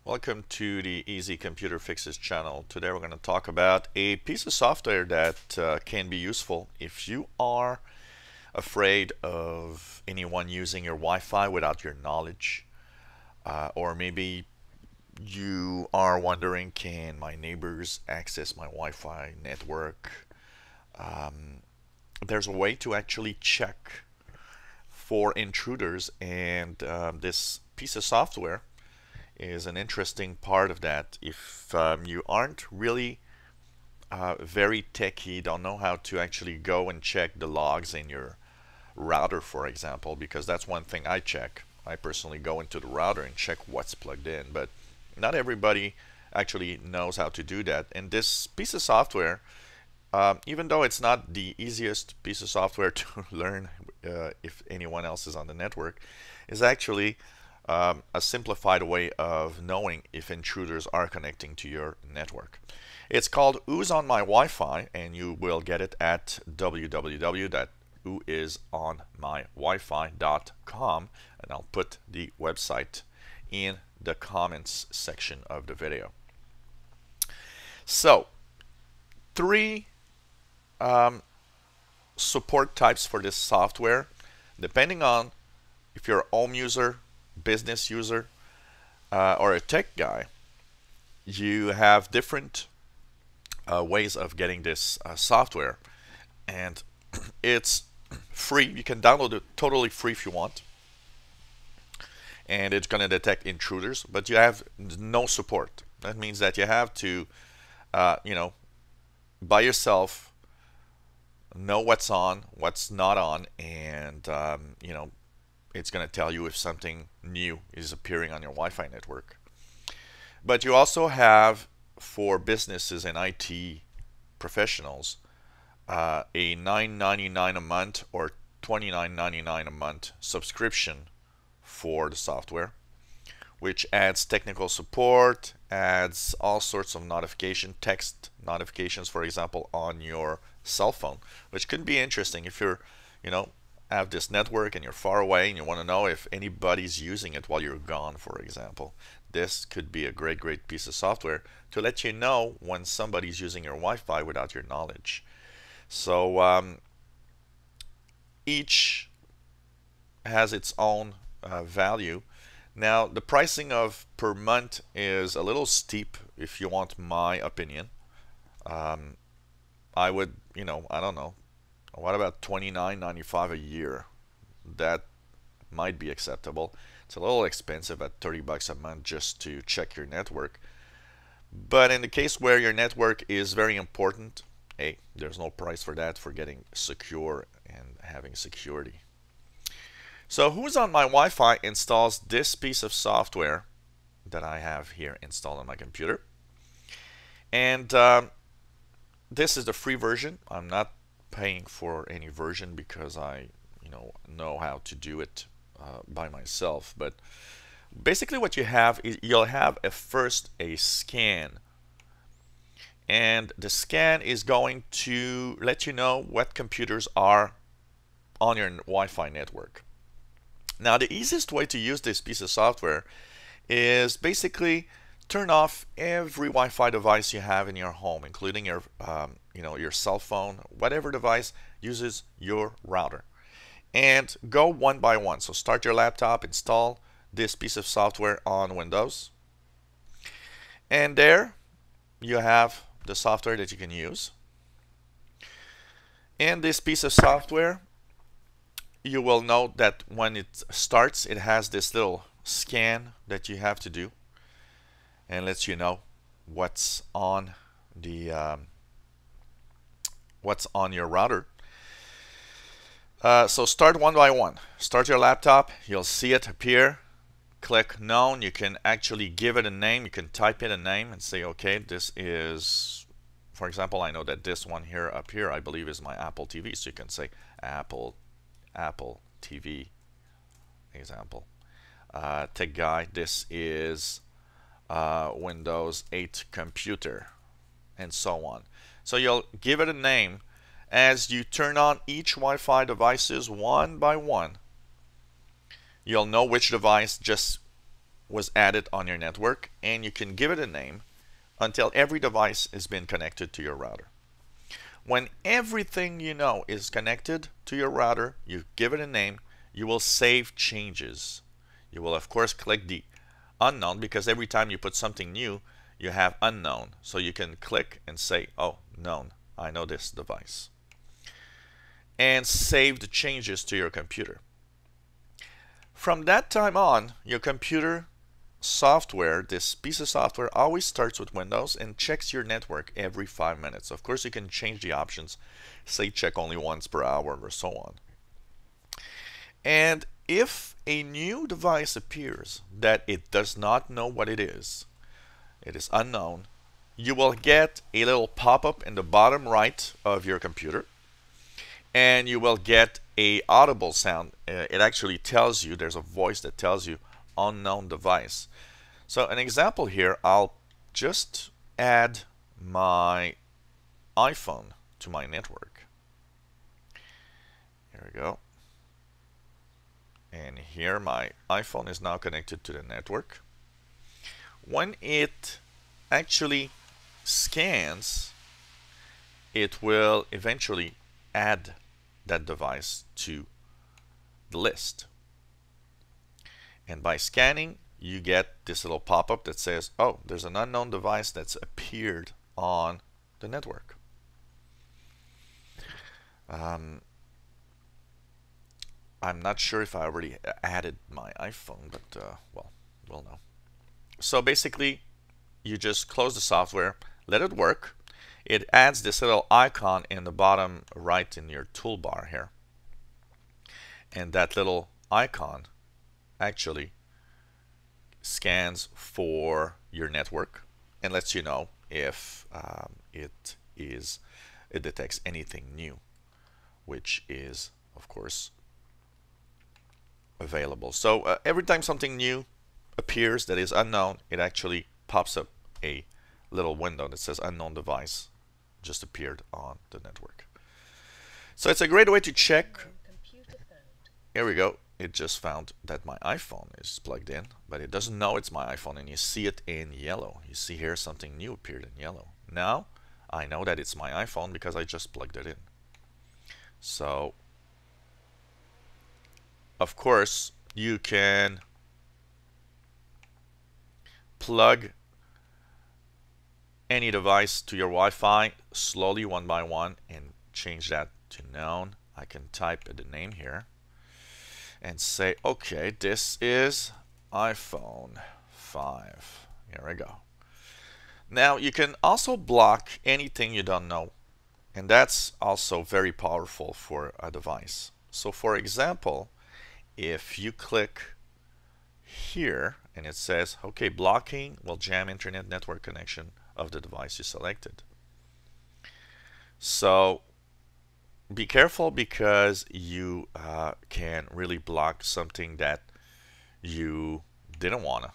Welcome to the Easy Computer Fixes channel. Today we're going to talk about a piece of software that can be useful if you are afraid of anyone using your Wi-Fi without your knowledge, or maybe you are wondering, can my neighbors access my Wi-Fi network? There's a way to actually check for intruders, and this piece of software is an interesting part of that. If you aren't really very techy, don't know how to actually go and check the logs in your router, for example, because that's one thing I check. I personally go into the router and check what's plugged in, but not everybody actually knows how to do that. And this piece of software, even though it's not the easiest piece of software to learn if anyone else is on the network, is actually a simplified way of knowing if intruders are connecting to your network. It's called Who's on My Wi-Fi, and you will get it at www.whoisonmywifi.com, and I'll put the website in the comments section of the video. So, three support types for this software, depending on if you're a home user, business user, or a tech guy. You have different ways of getting this software, and it's free. You can download it totally free if you want, and it's going to detect intruders, but you have no support. That means that you have to by yourself know what's on, what's not on, and it's going to tell you if something new is appearing on your Wi-Fi network. But you also have, for businesses and IT professionals, a $9.99 a month or $29.99 a month subscription for the software, which adds technical support, adds all sorts of text notifications, for example, on your cell phone, which could be interesting if you're, have this network and you're far away and you want to know if anybody's using it while you're gone, for example. This could be a great piece of software to let you know when somebody's using your Wi-Fi without your knowledge. So each has its own value. Now, the pricing of per month is a little steep if you want my opinion. I would, I don't know. What about $29.95 a year? That might be acceptable. It's a little expensive at $30 a month just to check your network. But in the case where your network is very important, hey, there's no price for that, for getting secure and having security. So Who's on My Wi-Fi installs this piece of software that I have here installed on my computer. And this is the free version. I'm not paying for any version because I know how to do it by myself. But basically what you have is you'll have first a scan, and the scan is going to let you know what computers are on your Wi-Fi network. Now, the easiest way to use this piece of software is basically turn off every Wi-Fi device you have in your home, including your your cell phone, whatever device uses your router, and go one by one. So start your laptop, install this piece of software on Windows, and there you have the software that you can use. And this piece of software, you will note that when it starts, it has this little scan that you have to do, and lets you know what's on the what's on your router. So start one by one. Start your laptop. You'll see it appear. Click Known. You can actually give it a name. You can type in a name and say, okay, this is, for example, I know that this one here up here, I believe, is my Apple TV. So you can say Apple TV, example. Tech Guy, this is Windows 8 computer, and so on. So you'll give it a name. As you turn on each Wi-Fi devices one by one, you'll know which device just was added on your network, and you can give it a name until every device has been connected to your router. When everything you know is connected to your router, you give it a name, you will save changes. You will of course click the unknown, because every time you put something new, you have unknown. So you can click and say, oh, known, I know this device. And save the changes to your computer. From that time on, your computer software, this piece of software, always starts with Windows and checks your network every 5 minutes. Of course, you can change the options, say check only once per hour or so on. And if a new device appears that it does not know what it is unknown, you will get a little pop-up in the bottom right of your computer, and you will get a audible sound. It actually tells you, there's a voice that tells you unknown device. So an example here, I'll just add my iPhone to my network. Here we go. And here my iPhone is now connected to the network. When it actually scans, it will eventually add that device to the list. And by scanning, you get this little pop-up that says, oh, there's an unknown device that's appeared on the network. I'm not sure if I already added my iPhone, but well, we'll know. So basically, you just close the software, let it work. It adds this little icon in the bottom right in your toolbar here. And that little icon actually scans for your network and lets you know if it detects anything new, which is of course available. So every time something new appears that is unknown, it actually pops up a little window that says unknown device just appeared on the network. So it's a great way to check. Here we go. It just found that my iPhone is plugged in, but it doesn't know it's my iPhone, and you see it in yellow. You see here something new appeared in yellow. Now I know that it's my iPhone because I just plugged it in. So of course you can plug any device to your Wi-Fi slowly one by one and change that to known. I can type the name here and say, okay, this is iPhone 5. Here we go. Now you can also block anything you don't know, and that's also very powerful for a device. So for example, if you click here and it says, okay, blocking will jam internet network connection of the device you selected. So be careful, because you can really block something that you didn't want to.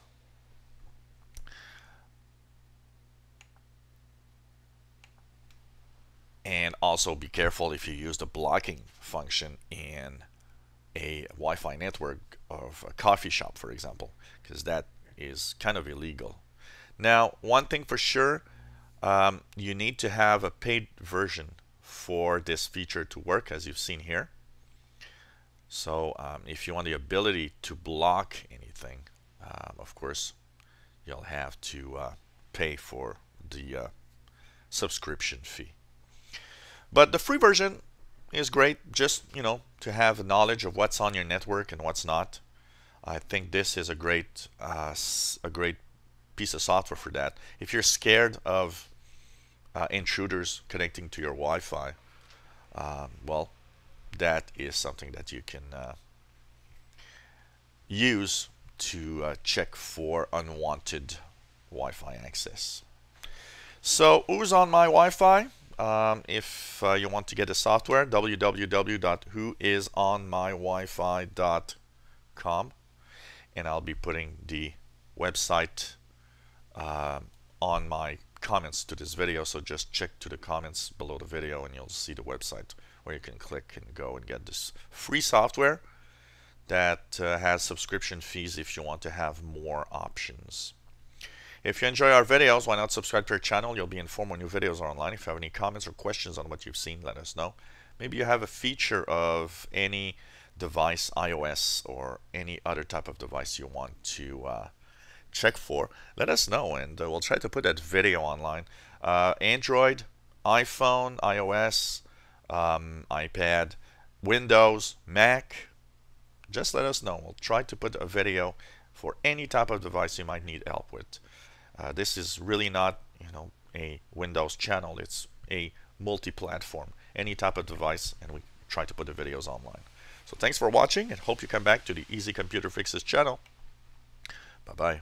And also be careful if you use the blocking function in a Wi-Fi network of a coffee shop, for example, because that is kind of illegal. Now, one thing for sure, you need to have a paid version for this feature to work, as you've seen here. So if you want the ability to block anything, of course, you'll have to pay for the subscription fee. But the free version is great, just to have knowledge of what's on your network and what's not. I think this is a great piece of software for that. If you're scared of intruders connecting to your Wi-Fi, well, that is something that you can use to check for unwanted Wi-Fi access. So who's on my Wi-Fi? If you want to get the software, www.whoisonmywifi.com, and I'll be putting the website on my comments to this video, so just check to the comments below the video and you'll see the website where you can click and go and get this free software that has subscription fees if you want to have more options. If you enjoy our videos, why not subscribe to our channel? You'll be informed when new videos are online. If you have any comments or questions on what you've seen, let us know. Maybe you have a feature of any device, iOS or any other type of device you want to check for. Let us know, and we'll try to put that video online. Android, iPhone, iOS, iPad, Windows, Mac, just let us know. We'll try to put a video for any type of device you might need help with. This is really not, a Windows channel. It's a multi-platform, any type of device, and we try to put the videos online. So thanks for watching, and hope you come back to the Easy Computer Fixes channel. Bye-bye.